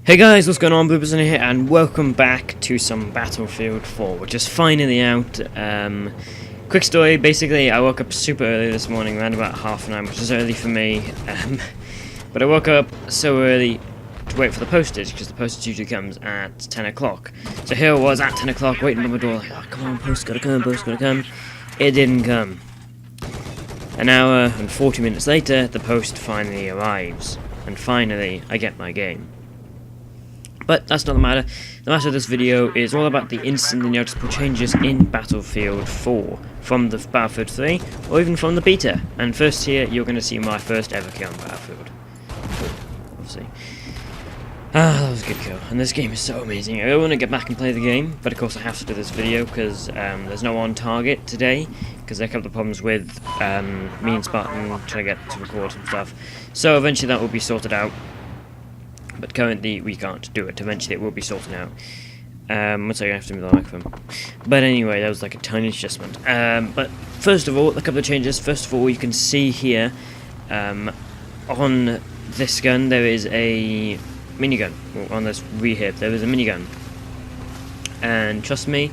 Hey guys, what's going on? Booberson here, and welcome back to some Battlefield 4, which is finally out. Quick story, basically I woke up super early this morning, around about 9:30, which is early for me, but I woke up so early to wait for the postage, because the postage usually comes at 10 o'clock. So here I was at 10 o'clock, waiting by my door, like, oh come on, post gotta come, post gotta come. It didn't come. An hour and 40 minutes later, the post finally arrives, and finally I get my game. But that's not the matter. The matter of this video is all about the instantly noticeable changes in Battlefield 4 from the Battlefield 3 or even from the beta. And first here, you're going to see my first ever kill on Battlefield 4, obviously. That was a good kill, and this game is so amazing. I want to get back and play the game, but of course I have to do this video because there's no on target today, because there are a couple of problems with me and Spartan trying to get to record some stuff. So eventually that will be sorted out. But currently we can't do it. Eventually it will be sorted out. One second, I have to move the microphone. But anyway, that was like a tiny adjustment. But first of all, a couple of changes. First of all, you can see here on this gun there is a minigun. Well, on this rehab there is a minigun. And trust me,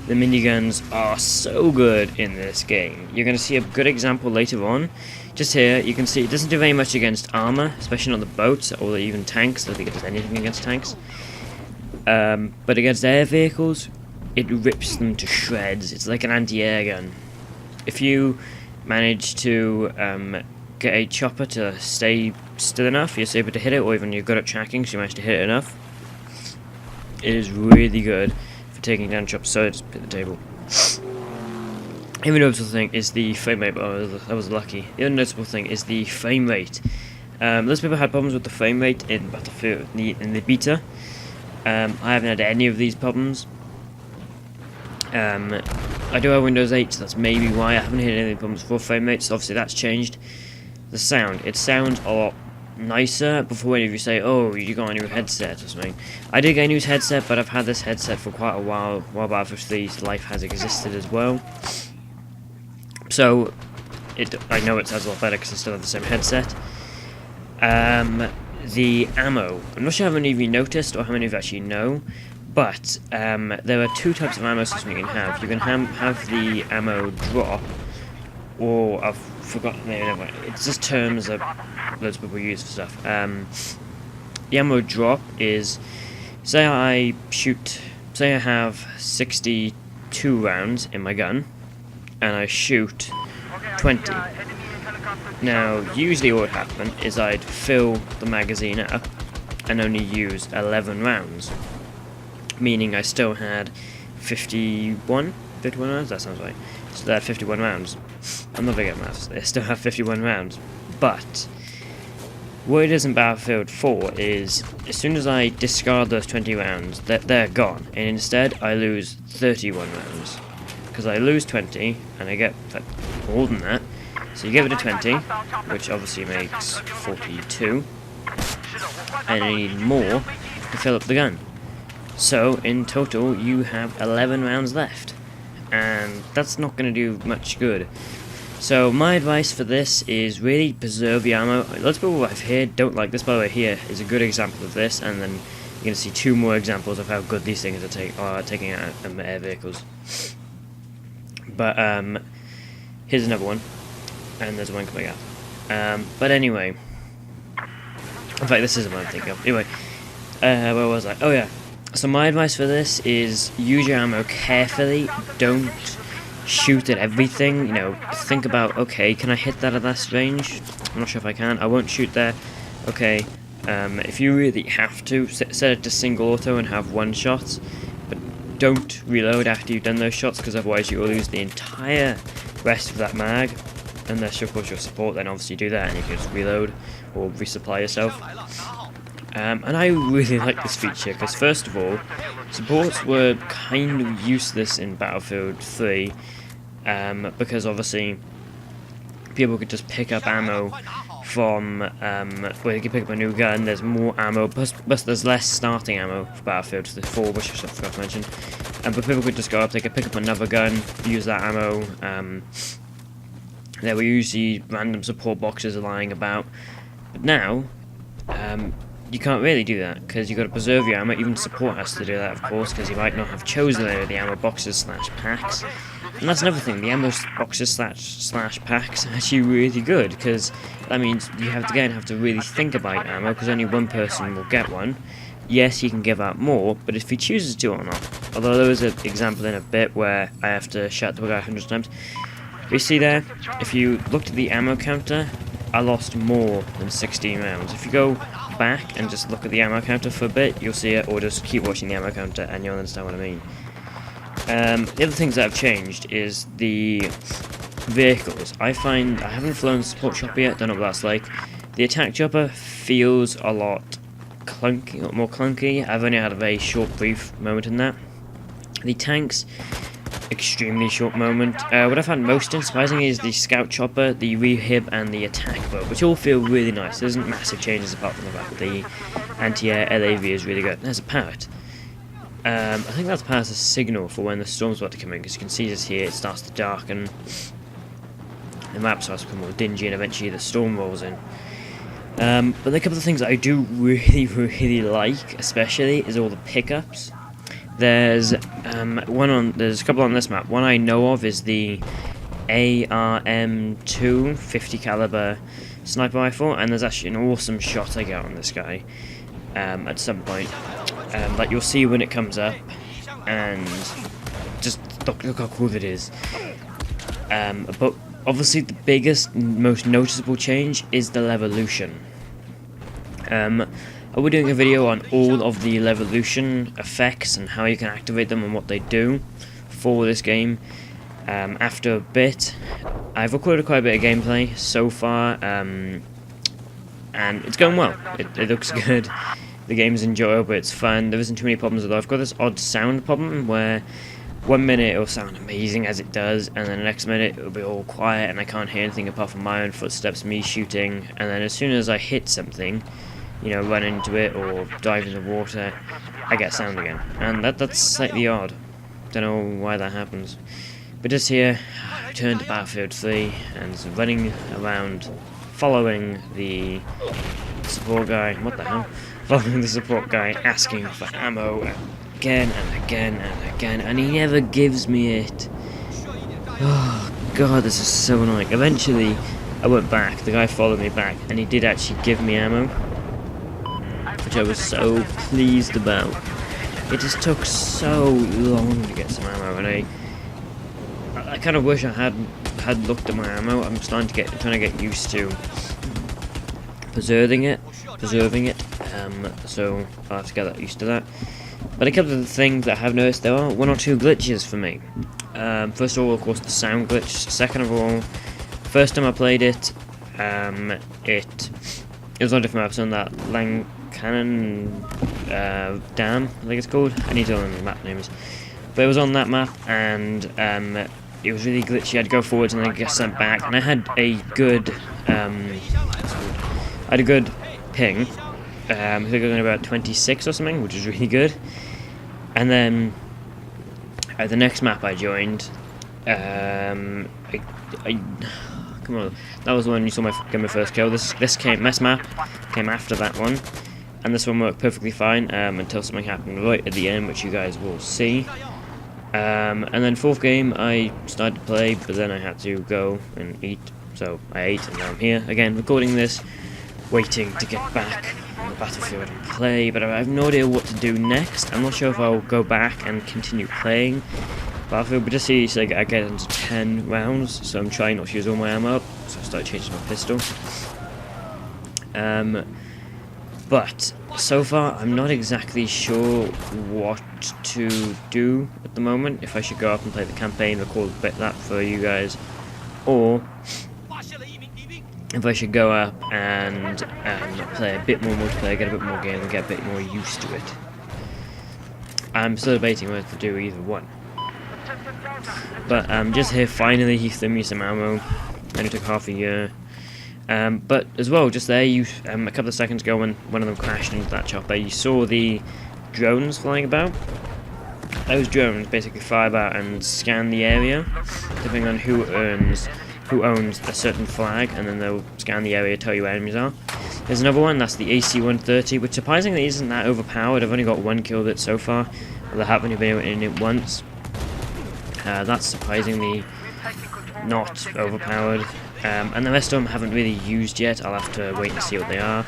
the miniguns are so good in this game. You're going to see a good example later on. Just here, you can see it doesn't do very much against armor, especially not the boats or even tanks. I don't think it does anything against tanks. But against air vehicles, it rips them to shreds. It's like an anti-air gun. If you manage to get a chopper to stay still enough, you're able to hit it, or even you're good at tracking, so you manage to hit it enough, it is really good for taking down choppers. So just hit the table. The other noticeable thing is the frame rate. Oh, I was lucky. The other noticeable thing is the frame rate. Lots of people had problems with the frame rate in Battlefield in the beta. I haven't had any of these problems. I do have Windows 8, so that's maybe why I haven't had any problems for frame rates. So obviously that's changed. The sound. It sounds a lot nicer. Before any of you say, oh, you got a new headset or something. I did get a new headset, but I've had this headset for quite a while Battlefield 3's life has existed as well. So, I know it sounds a lot better because I still have the same headset. The ammo. I'm not sure how many of you noticed or how many of you actually know, but there are two types of ammo system you can have. You can have the ammo drop, or I've forgotten the name. It's just terms that loads of people use for stuff. The ammo drop is, say I have 62 rounds in my gun, and I shoot 20. Now, usually what would happen is I'd fill the magazine up and only use 11 rounds. Meaning I still had 51 rounds? That sounds right. So they had 51 rounds. I'm not very good at maths. I still have 51 rounds. But what it is in Battlefield 4 is, as soon as I discard those 20 rounds, they're gone. And instead, I lose 31 rounds. Because I lose 20, and I get more than that. So you give it a 20, which obviously makes 42, and I need more to fill up the gun. So in total, you have 11 rounds left, and that's not going to do much good. So my advice for this is really preserve the ammo. Lots of people I've heard don't like this. By the way, here is a good example of this, and then you're going to see two more examples of how good these things are taking out air vehicles. But here's another one, and there's one coming up. But anyway, in fact, this isn't what I'm thinking of. Anyway, where was I? Oh yeah. So my advice for this is use your ammo carefully. Don't shoot at everything. You know, think about, okay, can I hit that at that range? I'm not sure if I can. I won't shoot there. Okay. If you really have to, set it to single auto and have one shot. Don't reload after you've done those shots, because otherwise you will lose the entire rest of that mag. Unless of course your support, then obviously do that and you can just reload or resupply yourself. And I really like this feature because, first of all, supports were kind of useless in Battlefield 3 because obviously people could just pick up ammo from where you can pick up a new gun. There's more ammo, plus there's less starting ammo for Battlefield 4, which I forgot to mention. But people could just go up, they could pick up another gun, use that ammo. There were usually random support boxes lying about, but now you can't really do that, because you've got to preserve your ammo. Even support has to do that, of course, because you might not have chosen any of the ammo boxes slash packs. And that's another thing, the ammo boxes slash packs are actually really good, because that means you have to really think about ammo, because only one person will get one. Yes, he can give out more, but if he chooses to or not. Although there was an example in a bit where I have to shout the guy 100 times. But you see there, if you looked at the ammo counter, I lost more than 16 rounds. If you go back and just look at the ammo counter for a bit, you'll see it, or just keep watching the ammo counter and you'll understand what I mean. The other things that have changed is the vehicles. I haven't flown the support chopper yet, don't know what that's like. The attack chopper feels a lot more clunky. I've only had a very short, brief moment in that. The tanks, extremely short moment. What I found most surprising is the scout chopper, the rehib, and the attack boat, which all feel really nice. There isn't massive changes apart from the fact that the anti-air LAV is really good. There's a parrot. I think that's part of a signal for when the storm's about to come in, because you can see this here, it starts to darken, the map starts to become more dingy, and eventually the storm rolls in. But there are a couple of things that I do really like, especially, is all the pickups. There's a couple on this map. One I know of is the ARM2 50 caliber sniper rifle, and there's actually an awesome shot I get on this guy at some point. That you'll see when it comes up, and just look how cool it is. But obviously the biggest, most noticeable change is the Levolution. I'll be doing a video on all of the Levolution effects and how you can activate them and what they do for this game. After a bit, I've recorded quite a bit of gameplay so far, and it's going well. It looks good. The game's enjoyable, it's fun, there isn't too many problems with it. I've got this odd sound problem where 1 minute it'll sound amazing as it does, and then the next minute it'll be all quiet and I can't hear anything apart from my own footsteps, me shooting, and then as soon as I hit something, you know, run into it or dive in the water, I get sound again. And that's slightly odd. Don't know why that happens. But just here, I returned to Battlefield 3 and running around following the support guy. What the hell? Following the support guy, asking for ammo again and again and again, and he never gives me it. Oh god, this is so annoying. Eventually, I went back, the guy followed me back, and he did actually give me ammo, which I was so pleased about. It just took so long to get some ammo, and I kind of wish I had looked at my ammo. I'm trying to get used to preserving it, so I'll have to get used to that. But a couple of the things that I have noticed, there are 1 or 2 glitches for me. First of all, of course, the sound glitch. Second of all, first time I played it, it was on a different map, on that Langkanon Dam, I think it's called. I need to learn the map names. But it was on that map, and it was really glitchy. I had to go forwards and then get sent back, and I had a good ping. I think I was on about 26 or something, which was really good. And then the next map I joined, come on, that was when you saw my first kill. This map came after that one, and this one worked perfectly fine until something happened right at the end, which you guys will see. And then 4th game I started to play, but then I had to go and eat, so I ate, and now I'm here again recording this, waiting to get back on the battlefield and play. But I have no idea what to do next. I'm not sure if I'll go back and continue playing Battlefield, but just see, so I get into 10 rounds, so I'm trying not to use all my ammo up, so I start changing my pistol. But so far I'm not exactly sure what to do at the moment, if I should go up and play the campaign, record that for you guys, or if I should go up and play a bit more multiplayer, get a bit more game, and get a bit more used to it. I'm still debating whether to do either one. But just here, finally he threw me some ammo, and it took half a year. But as well, just there, a couple of seconds ago when one of them crashed into that chopper, you saw the drones flying about. Those drones basically fly about and scan the area, depending on who owns a certain flag, and then they'll scan the area, tell you where enemies are. There's another one, that's the AC-130, which surprisingly isn't that overpowered. I've only got one kill with it so far, but I have only been in it once. That's surprisingly not overpowered. And the rest of them I haven't really used yet. I'll have to wait and see what they are.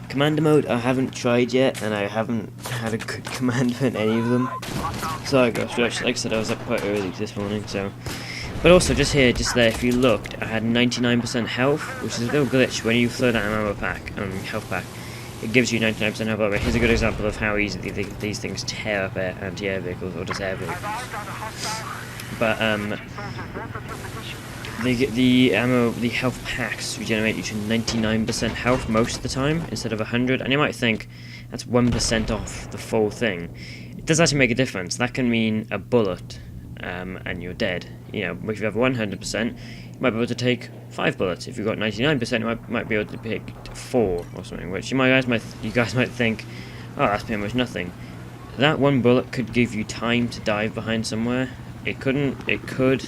Commander mode I haven't tried yet, and I haven't had a good commander in any of them. So I got stretched. Like I said, I was up quite early this morning, so. But also, just here, just there, if you looked, I had 99% health, which is a little glitch when you throw down an ammo pack, health pack. It gives you 99% health. But here's a good example of how easily these things tear up anti-air vehicles, or just air vehicles. But the health packs regenerate you to 99% health most of the time instead of 100, and you might think that's 1% off the full thing. It does actually make a difference. That can mean a bullet, and you're dead. You know, if you have 100%, you might be able to take 5 bullets. If you've got 99%, you might be able to pick 4 or something. Which you guys might think, oh, that's pretty much nothing. That one bullet could give you time to dive behind somewhere. It couldn't. It could.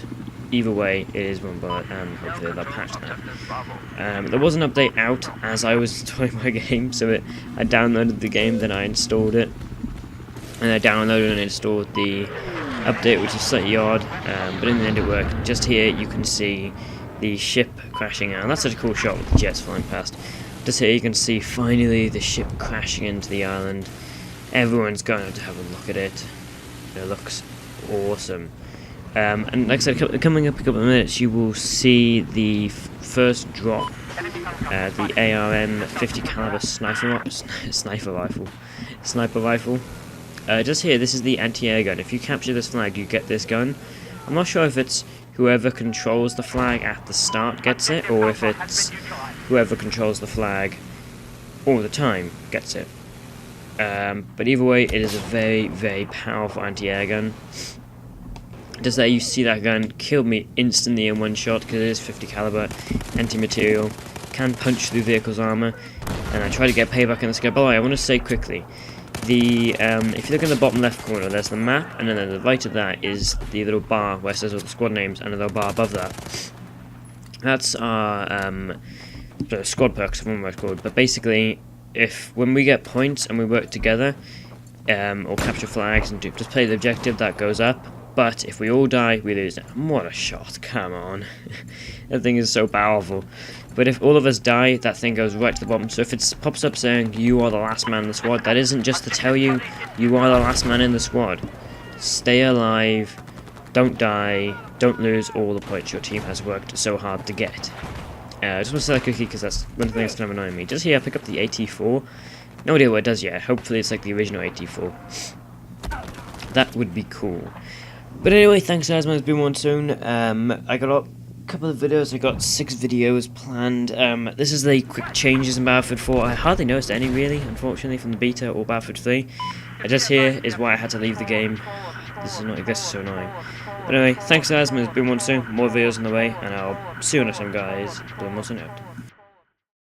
Either way, it is one bullet, and hopefully they'll patch that. There was an update out as I was installing my game, so I downloaded the game, then I installed it, and I downloaded and installed the update, which is slightly odd, but in the end it worked. Just here you can see the ship crashing out. That's such a cool shot with the jets flying past. Just here you can see finally the ship crashing into the island. Everyone's going to have a look at it. It looks awesome. And like I said, coming up in a couple of minutes, you will see the first drop, the ARM 50 caliber sniper rifle. Just here, this is the anti-air gun. If you capture this flag, you get this gun. I'm not sure if it's whoever controls the flag at the start gets it, or if it's whoever controls the flag all the time gets it. But either way, it is a very, very powerful anti-air gun. Just there, you see that gun killed me instantly in one shot because it is 50 caliber, anti-material, can punch through vehicle's armor, and I try to get payback in this gun. By the way, I want to say quickly, if you look in the bottom left corner, there's the map, and then on the right of that is the little bar where it says all the squad names, and a little bar above that. That's our the squad perks, one word called. But basically, when we get points and we work together, or capture flags and just play the objective, that goes up. But if we all die, we lose. What a shot, come on. That thing is so powerful. But if all of us die, that thing goes right to the bottom. So if it pops up saying, you are the last man in the squad, that isn't just to tell you, you are the last man in the squad. Stay alive, don't die, don't lose all the points your team has worked so hard to get. I just want to say that quickly because that's one thing that's kind of annoying me. Just here, I pick up the AT4. No idea what it does yet. Hopefully it's like the original AT4. That would be cool. But anyway, thanks guys, it's been one soon. I got a couple of videos, I got 6 videos planned. This is the quick changes in Battlefield 4. I hardly noticed any really, unfortunately, from the beta or Battlefield 3. Just here is why I had to leave the game. This is so annoying. But anyway, thanks guys, it's been one soon, more videos on the way, and I'll see you next time guys. Blue Wilson out.